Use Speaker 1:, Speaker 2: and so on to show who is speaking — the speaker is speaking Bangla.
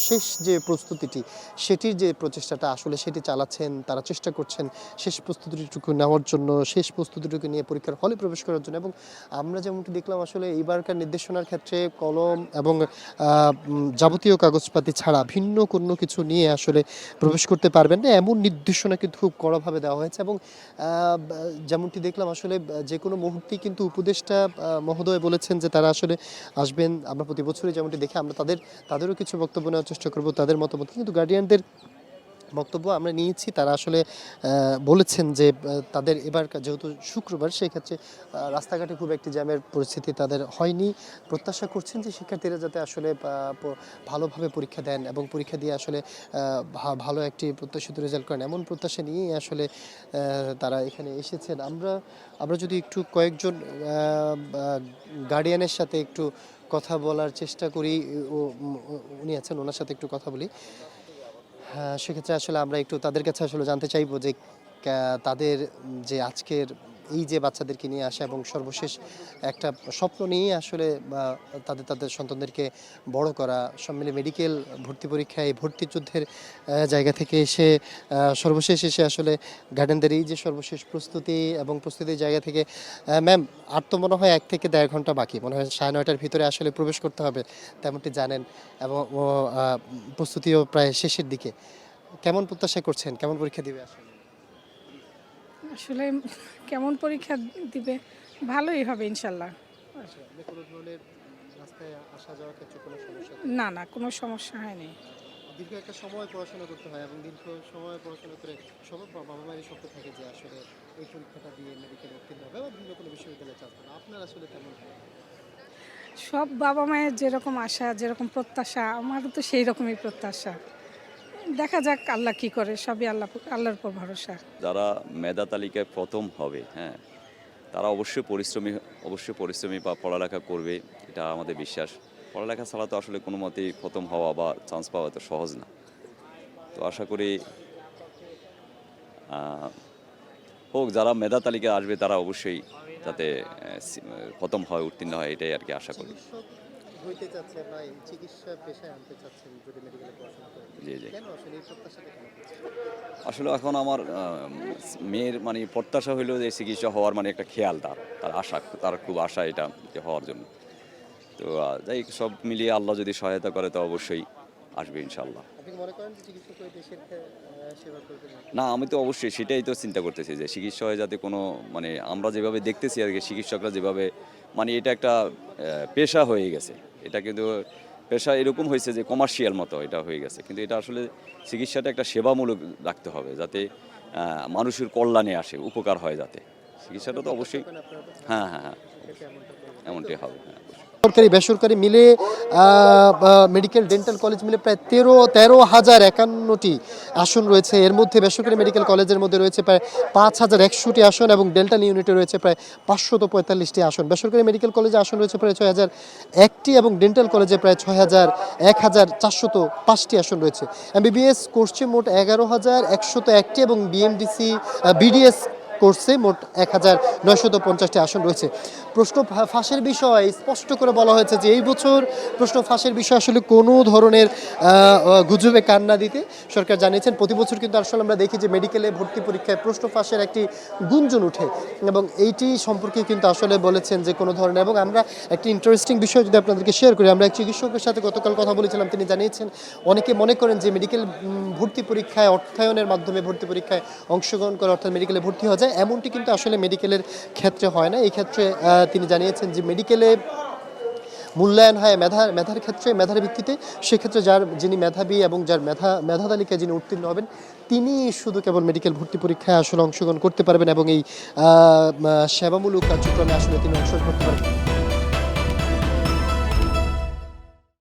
Speaker 1: শেষ যে প্রস্তুতিটি সেটির যে প্রচেষ্টাটা আসলে সেটি চালাচ্ছেন, তারা চেষ্টা করছেন শেষ প্রস্তুতিটুকু নেওয়ার জন্য, শেষ প্রস্তুতিটুকু নিয়ে পরীক্ষার হলে প্রবেশ করার জন্য। এবং আমরা যেমনটি দেখলাম আসলে এইবারকার নির্দেশনার ক্ষেত্রে কলম এবং যাবতীয় কাগজপাতি ছাড়া ভিন্ন কোনো কিছু নিয়ে আসলে প্রবেশ করতে পারবেন না, এমন নির্দেশনা কিন্তু খুব কড়াভাবে দেওয়া হয়েছে। এবং যেমনটি দেখলাম আসলে যে কোনো মুহূর্তেই কিন্তু উপদেষ্টা মহোদয় বলেছেন যে তারা আসলে আসবেন। আমরা প্রতি বছরই যেমনটি দেখি, আমরা তাদেরও কিছু বক্তব্য নেওয়ার চেষ্টা করব, তাদের মতামত। কিন্তু গার্ডিয়ানদের বক্তব্য আমরা নিয়েছি, তারা আসলে বলেছেন যে তাদের এবার যেহেতু শুক্রবার, সেক্ষেত্রে রাস্তাঘাটে খুব একটি জ্যামের পরিস্থিতি তাদের হয়নি। প্রত্যাশা করছেন যে শিক্ষার্থীরা যাতে আসলে ভালোভাবে পরীক্ষা দেন এবং পরীক্ষা দিয়ে আসলে ভালো একটি প্রত্যাশিত রেজাল্ট করেন, এমন প্রত্যাশা নিয়েই আসলে তারা এখানে এসেছেন। আমরা যদি একটু কয়েকজন গার্ডিয়ানের সাথে একটু কথা বলার চেষ্টা করি, উনি আছেন, ওনার সাথে একটু কথা বলি। হ্যাঁ, সেক্ষেত্রে আসলে আমরা একটু তাদের কাছে আসলে জানতে চাইবো যে তাদের যে আজকের এই যে বাচ্চাদেরকে নিয়ে আসা এবং সর্বশেষ একটা স্বপ্ন নিয়ে আসলে তাদের সন্তানদেরকে বড় করা, সব মিলে মেডিকেল ভর্তি পরীক্ষায় ভর্তি যুদ্ধের জায়গা থেকে এসে সর্বশেষ এসে আসলে গার্ডেনদের এই যে সর্বশেষ প্রস্তুতি এবং প্রস্তুতির জায়গা থেকে ম্যাম, আর তো মনে হয় 1 থেকে 1.5 ঘন্টা বাকি, মনে হয় 9:30টার ভিতরে আসলে প্রবেশ করতে হবে, তেমনটি জানেন। এবং প্রস্তুতিও প্রায় শেষের দিকে। কেমন প্রত্যাশা করছেন, কেমন পরীক্ষা দিবে আসলে?
Speaker 2: আসলে কেমন পরীক্ষা দিবে, ভালোই হবে ইনশাল্লাহ।
Speaker 1: আচ্ছা, কোনো ধরনের রাস্তায় আসা যাওয়ার ক্ষেত্রে কোনো সমস্যা?
Speaker 2: না না, কোনো সমস্যা হয়নি।
Speaker 1: দীর্ঘ একটা সময় পড়াশোনা করতে হয় এবং দীর্ঘ সময় পড়াশোনা করে সবার বাবা মায়ের স্বপ্ন থাকে যে আসলে এই পরীক্ষাটা দিয়ে মেডিকেল উত্তীর্ণ হবে বা ভিন্ন কোনো বিশ্ববিদ্যালয়ে চান্স পাবে। আপনার আসলে কেমন?
Speaker 2: সব বাবা মায়ের যেরকম আশা, যেরকম প্রত্যাশা, আমারও তো সেই রকমই প্রত্যাশা। দেখা যাক আল্লাহ কি করে, সবই আল্লাহর উপর ভরসা।
Speaker 3: যারা মেধা তালিকায় প্রথম হবে, হ্যাঁ, তারা অবশ্যই পরিশ্রমী বা পড়ালেখা করবে, এটা আমাদের বিশ্বাস। পড়ালেখা ছাড়া তো আসলে কোনো মতেই প্রথম হওয়া বা চান্স পাওয়া তো সহজ না। তো আশা করি হোক, যারা মেধা তালিকায় আসবে তারা অবশ্যই যাতে প্রথম হয়, উত্তীর্ণ হয়, এটাই আর কি আশা করি।
Speaker 1: হইতে চাচ্ছে বা এই চিকিৎসা পেশায় আনতে চাচ্ছেন যদি মেডিকেলে পড়াশোনা করেন,
Speaker 3: জি জি।
Speaker 1: কেন আসলে এই প্রত্যাশাটা কেন করছেন?
Speaker 3: আসলে এখন আমার মেয়ের মানে প্রত্যাশা হইলো যে চিকিৎসা হওয়ার মানে একটা খেয়াল, তার আশা, তার খুব আশা এটা যে হওয়ার জন্য। তো যাই সব মিলিয়ে আল্লাহ যদি সহায়তা করে তো অবশ্যই আসবে ইনশাল্লাহ।
Speaker 1: আপনি কি মনে করেন যে চিকিৎসক হয়ে দেশের সেবা করবেন?
Speaker 3: না, আমি তো অবশ্যই সেটাই তো চিন্তা করতেছি যে চিকিৎসা হয়ে যাতে কোনো মানে আমরা যেভাবে দেখতেছি আর কি, চিকিৎসকরা যেভাবে মানে এটা একটা পেশা হয়ে গেছে, এটা কিন্তু পেশা এরকম হয়েছে যে কমার্শিয়াল মতো এটা হয়ে গেছে, কিন্তু এটা আসলে চিকিৎসাটা একটা সেবামূলক রাখতে হবে যাতে মানুষের কল্যাণে আসে, উপকার হয় যাতে। চিকিৎসাটা তো অবশ্যই, হ্যাঁ হ্যাঁ হ্যাঁ, এমনটাই হবে, হ্যাঁ।
Speaker 1: সরকারি বেসরকারি মিলে মেডিকেল ডেন্টাল কলেজ মিলে প্রায় 13,051টি আসন রয়েছে। এর মধ্যে বেসরকারি মেডিকেল কলেজের মধ্যে রয়েছে প্রায় 5,100টি আসন এবং ডেন্টাল ইউনিটে রয়েছে প্রায় 545টি আসন। বেসরকারি মেডিকেল কলেজে আসন রয়েছে প্রায় 6,001টি এবং ডেন্টাল কলেজে প্রায় 1,405টি আসন রয়েছে। এমবিবিএস কোর্সে মোট 11,101টি এবং বিডিএস কোর্সে মোট 1,950টি আসন রয়েছে। প্রশ্ন ফাঁসের বিষয় স্পষ্ট করে বলা হয়েছে যে এই বছর প্রশ্ন ফাঁসের বিষয় আসলে কোনো ধরনের গুজবে কান না দিতে সরকার জানিয়েছেন। প্রতি বছর কিন্তু আসলে আমরা দেখি যে মেডিকেলে ভর্তি পরীক্ষায় প্রশ্ন ফাঁসের একটি গুঞ্জন উঠে এবং এইটি সম্পর্কে কিন্তু আসলে বলেছেন যে কোনো ধরনের। এবং আমরা একটি ইন্টারেস্টিং বিষয় যদি আপনাদেরকে শেয়ার করি, আমরা এক চিকিৎসকের সাথে গতকাল কথা বলেছিলাম, তিনি জানিয়েছেন অনেকে মনে করেন যে মেডিকেল ভর্তি পরীক্ষায় অর্থায়নের মাধ্যমে ভর্তি পরীক্ষায় অংশগ্রহণ করে অর্থাৎ মেডিকেলে ভর্তি হওয়া যায়, এমনটি কিন্তু আসলে মেডিকেলের ক্ষেত্রে হয় না। এই ক্ষেত্রে তিনি জানিয়েছেন যে মেডিকেলে মূল্যায়ন হয় মেধার ক্ষেত্রে, মেধার ভিত্তিতে। সেক্ষেত্রে যিনি মেধাবী এবং যার মেধা তালিকায় যিনি উত্তীর্ণ হবেন তিনি শুধু কেবল মেডিকেল ভর্তি পরীক্ষায় আসলে অংশগ্রহণ করতে পারবেন এবং এই সেবামূলক কার্যক্রমে আসলে তিনি অংশগ্রহণ করতে পারবেন।